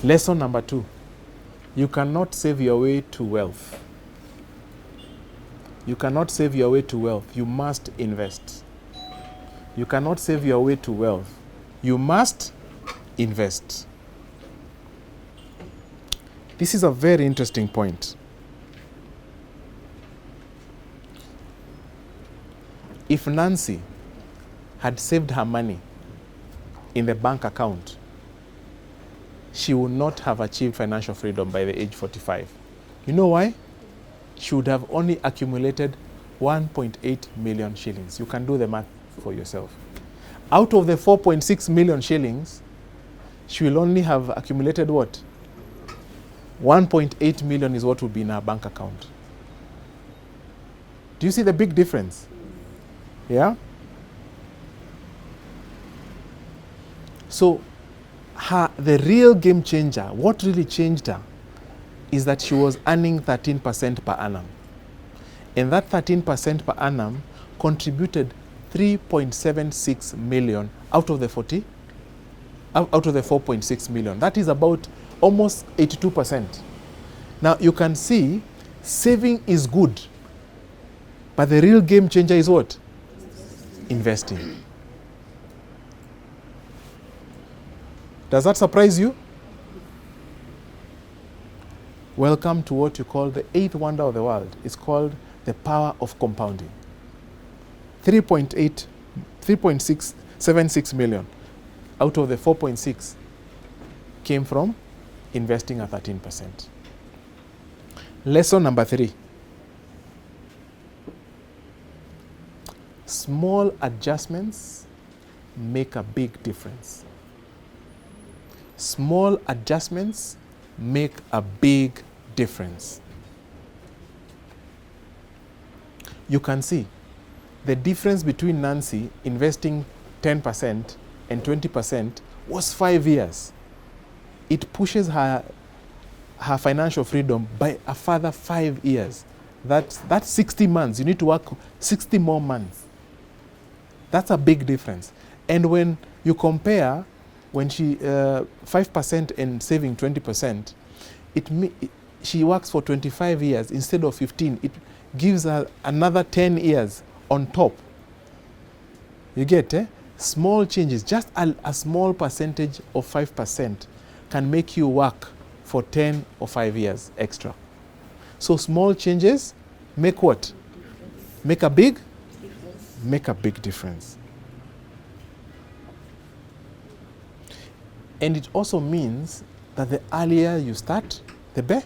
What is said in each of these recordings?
Lesson number 2. You cannot save your way to wealth. You cannot save your way to wealth. You must invest. You cannot save your way to wealth. You must invest. This is a very interesting point. If Nancy had saved her money in the bank account, she would not have achieved financial freedom by the age 45. You know why? She would have only accumulated 1.8 million shillings. You can do the math for yourself. Out of the 4.6 million shillings, she will only have accumulated what? 1.8 million is what will be in her bank account. Do you see the big difference? Yeah? So, the real game changer, what really changed her, is that she was earning 13% per annum. And that 13% per annum contributed 3.76 million out of the 4.6 million. That is about almost 82%. Now you can see saving is good, but the real game changer is what? Investing. Does that surprise you? Welcome to what you call the 8th wonder of the world. It's called the power of compounding. 3.76 million out of the 4.6 came from investing at 13%. Lesson number 3. Small adjustments make a big difference. Small adjustments make a big difference. You can see the difference between Nancy investing 10% and 20% was 5 years. It pushes her financial freedom by a further 5 years. That's 60 months. You need to work 60 more months. That's a big difference. And when you compare, when she 5% and saving 20%, she works for 25 years instead of 15. It gives her another 10 years on top. You get, small changes, just a small percentage of 5% can make you work for 10 or 5 years extra. So small changes make what? Make a big difference. And it also means that the earlier you start, the better.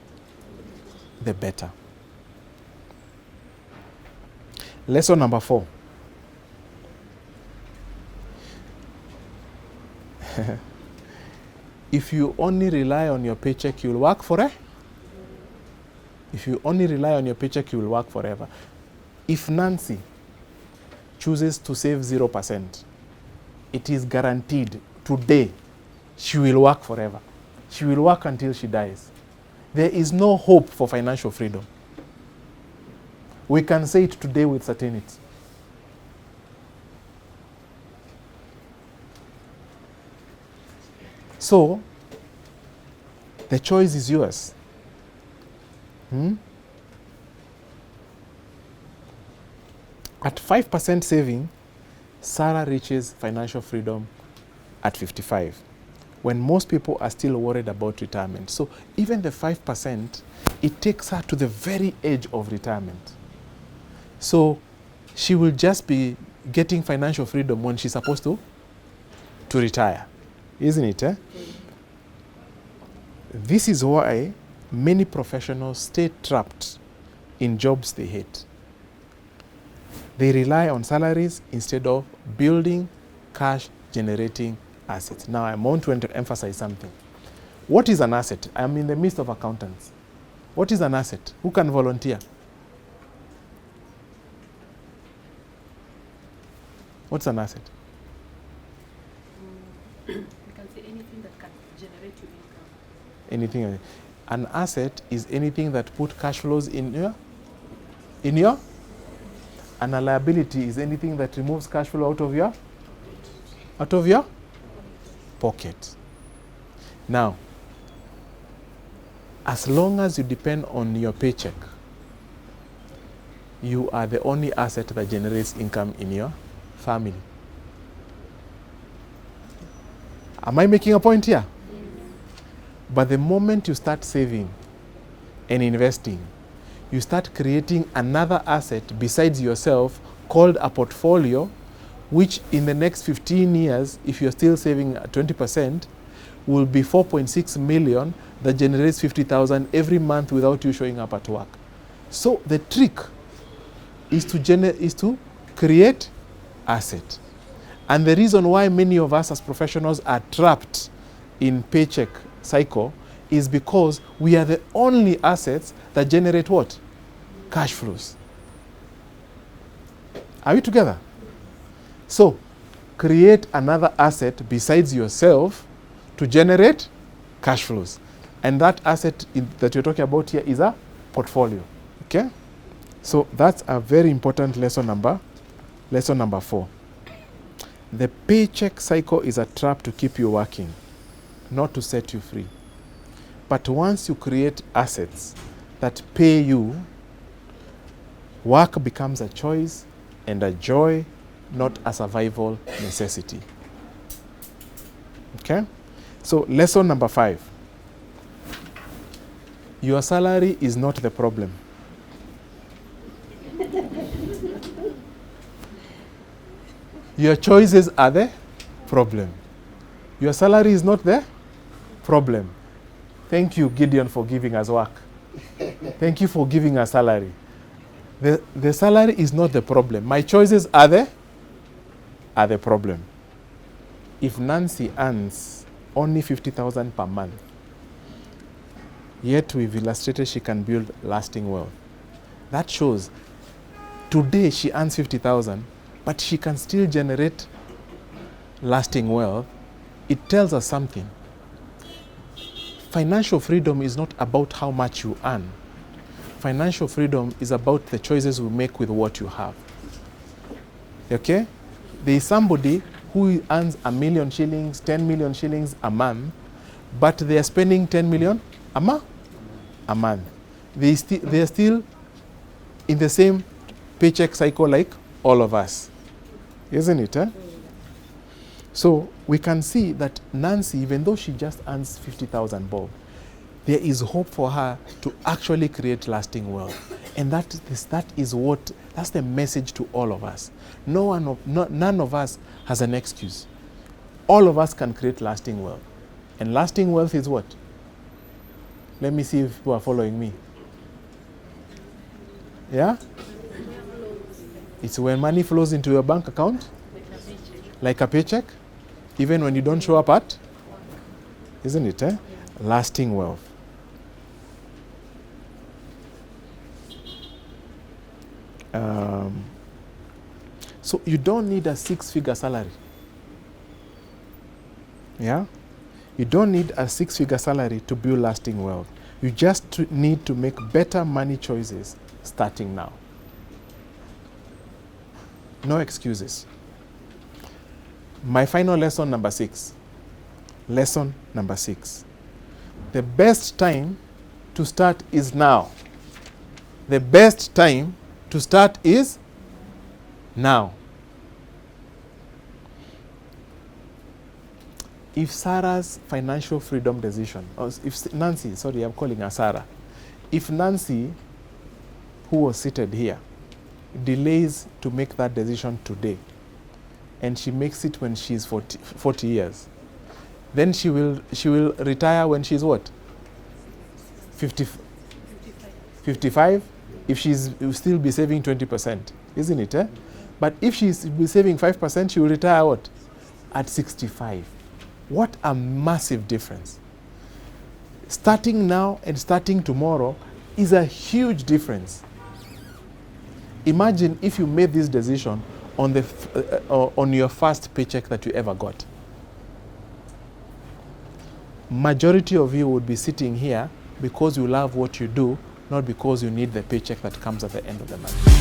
Lesson number 4. If you only rely on your paycheck, you will work forever. If you only rely on your paycheck, you will work forever. If Nancy chooses to save 0%, it is guaranteed today she will work forever. She will work until she dies. There is no hope for financial freedom. We can say it today with certainty. So, the choice is yours. At 5% saving, Sarah reaches financial freedom at 55, when most people are still worried about retirement. So even the 5%, it takes her to the very edge of retirement. So she will just be getting financial freedom when she's supposed to retire. Isn't it? This is why many professionals stay trapped in jobs they hate. They rely on salaries instead of building cash-generating assets. Now, I want to emphasize something. What is an asset? I'm in the midst of accountants. What is an asset? Who can volunteer? What's an asset? You can say anything that can generate you income. Anything. An asset is anything that put cash flows in your, and a liability is anything that removes cash flow out of your pocket. Now, As long as you depend on your paycheck, you are the only asset that generates income in your family. Am I making a point here? But the moment you start saving and investing, you start creating another asset besides yourself called a portfolio, which in the next 15 years, if you're still saving 20%, will be 4.6 million that generates 50,000 every month without you showing up at work. So the trick is to create asset. And the reason why many of us as professionals are trapped in paycheck cycle is because we are the only assets that generate what? Cash flows. Are we together? So, create another asset besides yourself to generate cash flows. And that asset that you're talking about here is a portfolio. Okay? So that's a very important lesson number 4. The paycheck cycle is a trap to keep you working, not to set you free. But once you create assets that pay you, work becomes a choice and a joy, not a survival necessity. Okay? So lesson number 5. Your salary is not the problem. Your choices are the problem. Your salary is not the problem. Thank you, Gideon, for giving us work. Thank you for giving us salary. The salary is not the problem. My choices are the problem. If Nancy earns only 50,000 per month, yet we've illustrated she can build lasting wealth. That shows today she earns 50,000, but she can still generate lasting wealth. It tells us something. Financial freedom is not about how much you earn. Financial freedom is about the choices we make with what you have. Okay? There is somebody who earns 1 million shillings, 10 million shillings a month, but they are spending 10 million a month. They are still in the same paycheck cycle like all of us. Isn't it? So we can see that Nancy, even though she just earns 50,000 bob, there is hope for her to actually create lasting wealth. And that's the message to all of us. None of us has an excuse. All of us can create lasting wealth. And lasting wealth is what? Let me see if people are following me. Yeah? It's when money flows into your bank account, like a paycheck, even when you don't show up at, isn't it? Lasting wealth. So you don't need a 6-figure salary. Yeah? You don't need a 6-figure salary to build lasting wealth. You just need to make better money choices starting now. No excuses. My final lesson number 6. Lesson number 6. The best time to start is now. The best time to start is now. If Sarah's financial freedom decision, or if Nancy, sorry, I'm calling her Sarah. If Nancy, who was seated here, delays to make that decision today, and she makes it when she's 40 years, then she will retire when she's what? 55? If she's will still be saving 20%, isn't it? But if she's be saving 5%, she will retire what? At 65. What a massive difference. Starting now and starting tomorrow is a huge difference. Imagine if you made this decision on your first paycheck that you ever got. Majority of you would be sitting here because you love what you do, not because you need the paycheck that comes at the end of the month.